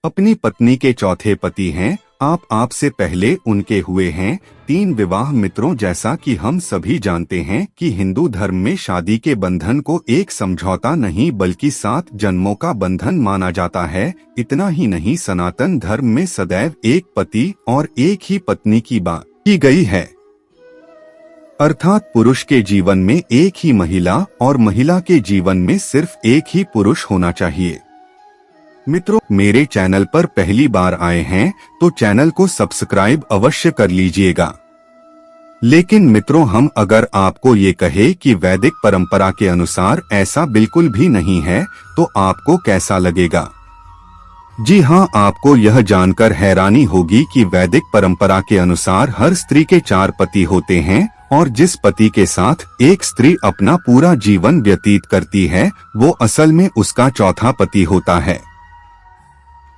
अपनी पत्नी के चौथे पति हैं आप। आपसे पहले उनके हुए हैं 3 विवाह। मित्रों, जैसा कि हम सभी जानते हैं कि हिंदू धर्म में शादी के बंधन को एक समझौता नहीं बल्कि 7 जन्मों का बंधन माना जाता है। इतना ही नहीं, सनातन धर्म में सदैव एक पति और एक ही पत्नी की बात की गई है, अर्थात पुरुष के जीवन में एक ही महिला और महिला के जीवन में सिर्फ एक ही पुरुष होना चाहिए। मित्रों, मेरे चैनल पर पहली बार आए हैं तो चैनल को सब्सक्राइब अवश्य कर लीजिएगा। लेकिन मित्रों, हम अगर आपको ये कहे कि वैदिक परंपरा के अनुसार ऐसा बिल्कुल भी नहीं है तो आपको कैसा लगेगा? जी हाँ, आपको यह जानकर हैरानी होगी कि वैदिक परंपरा के अनुसार हर स्त्री के 4 पति होते हैं और जिस पति के साथ एक स्त्री अपना पूरा जीवन व्यतीत करती है वो असल में उसका चौथा पति होता है।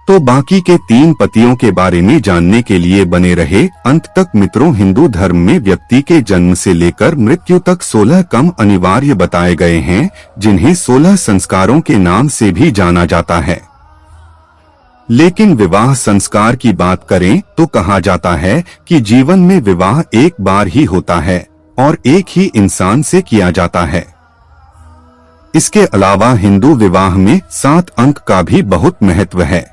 तो बाकी के 3 पतियों के बारे में जानने के लिए बने रहे अंत तक। मित्रों, हिंदू धर्म में व्यक्ति के जन्म से लेकर मृत्यु तक 16 क्रम अनिवार्य बताए गए हैं, जिन्हें 16 संस्कारों के नाम से भी जाना जाता है। लेकिन विवाह संस्कार की बात करें तो कहा जाता है कि जीवन में विवाह एक बार ही होता है और एक ही इंसान से किया जाता है। इसके अलावा हिंदू विवाह में 7 अंक का भी बहुत महत्व है।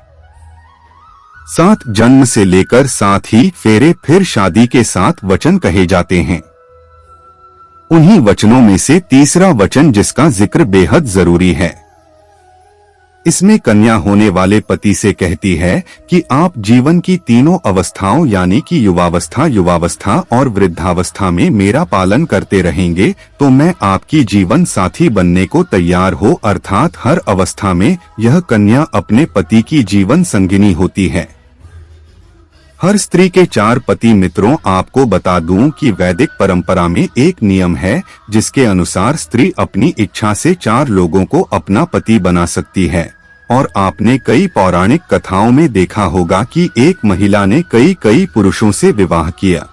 7 जन्म से लेकर 7 ही फेरे, फिर शादी के 7 वचन कहे जाते हैं। उन्हीं वचनों में से तीसरा वचन जिसका जिक्र बेहद जरूरी है, इसमें कन्या होने वाले पति से कहती है कि आप जीवन की तीनों अवस्थाओं यानी कि युवावस्था और वृद्धावस्था में मेरा पालन करते रहेंगे तो मैं आपकी जीवन साथी बनने को तैयार हो। अर्थात हर अवस्था में यह कन्या अपने पति की जीवन संगिनी होती है। हर स्त्री के 4 पति। मित्रों, आपको बता दूं कि वैदिक परंपरा में एक नियम है जिसके अनुसार स्त्री अपनी इच्छा से 4 लोगों को अपना पति बना सकती है। और आपने कई पौराणिक कथाओं में देखा होगा कि एक महिला ने कई पुरुषों से विवाह किया।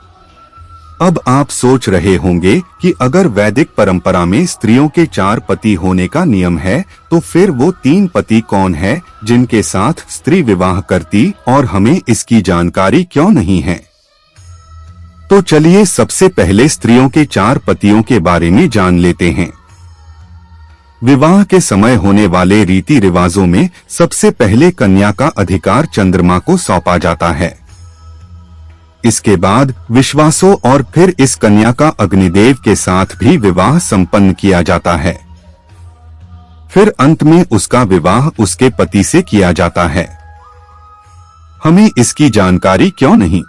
अब आप सोच रहे होंगे कि अगर वैदिक परंपरा में स्त्रियों के 4 पति होने का नियम है तो फिर वो 3 पति कौन है जिनके साथ स्त्री विवाह करती और हमें इसकी जानकारी क्यों नहीं है? तो चलिए सबसे पहले स्त्रियों के 4 पतियों के बारे में जान लेते हैं। विवाह के समय होने वाले रीति रिवाजों में सबसे पहले कन्या का अधिकार चंद्रमा को सौंपा जाता है। इसके बाद विश्वासों और फिर इस कन्या का अग्निदेव के साथ भी विवाह संपन्न किया जाता है। फिर अंत में उसका विवाह उसके पति से किया जाता है। हमें इसकी जानकारी क्यों नहीं?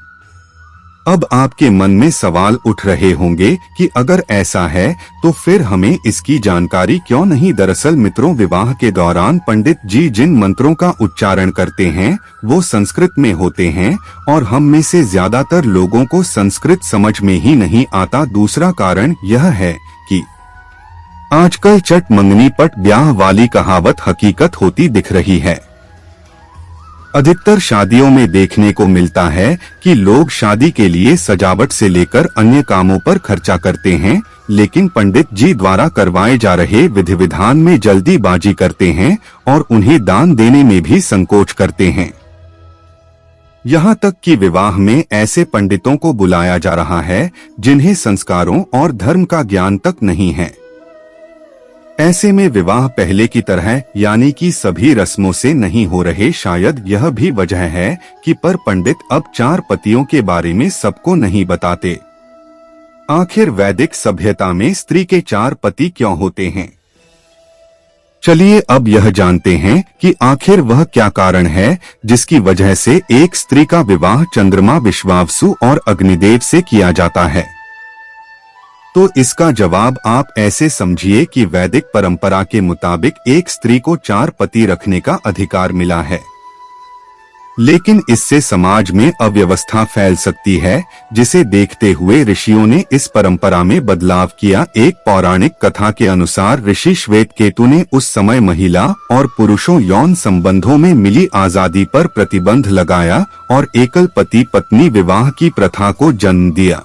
अब आपके मन में सवाल उठ रहे होंगे कि अगर ऐसा है तो फिर हमें इसकी जानकारी क्यों नहीं? दरअसल मित्रों, विवाह के दौरान पंडित जी जिन मंत्रों का उच्चारण करते हैं वो संस्कृत में होते हैं और हम में से ज्यादातर लोगों को संस्कृत समझ में ही नहीं आता। दूसरा कारण यह है कि आजकल चट मंगनी पट ब्याह वाली कहावत हकीकत होती दिख रही है। अधिकतर शादियों में देखने को मिलता है कि लोग शादी के लिए सजावट से लेकर अन्य कामों पर खर्चा करते हैं, लेकिन पंडित जी द्वारा करवाए जा रहे विधि विधान में जल्दीबाजी करते हैं और उन्हें दान देने में भी संकोच करते हैं। यहाँ तक कि विवाह में ऐसे पंडितों को बुलाया जा रहा है जिन्हें संस्कारों और धर्म का ज्ञान तक नहीं है। ऐसे में विवाह पहले की तरह यानी कि सभी रस्मों से नहीं हो रहे। शायद यह भी वजह है कि पंडित अब 4 पतियों के बारे में सबको नहीं बताते। आखिर वैदिक सभ्यता में स्त्री के 4 पति क्यों होते हैं? चलिए अब यह जानते हैं कि आखिर वह क्या कारण है जिसकी वजह से एक स्त्री का विवाह चंद्रमा, विश्वावसु और अग्निदेव से किया जाता है। तो इसका जवाब आप ऐसे समझिए कि वैदिक परंपरा के मुताबिक एक स्त्री को 4 पति रखने का अधिकार मिला है, लेकिन इससे समाज में अव्यवस्था फैल सकती है, जिसे देखते हुए ऋषियों ने इस परंपरा में बदलाव किया। एक पौराणिक कथा के अनुसार ऋषि श्वेतकेतु ने उस समय महिला और पुरुषों यौन संबंधों में मिली आजादी पर प्रतिबंध लगाया और एकल पति पत्नी विवाह की प्रथा को जन्म दिया।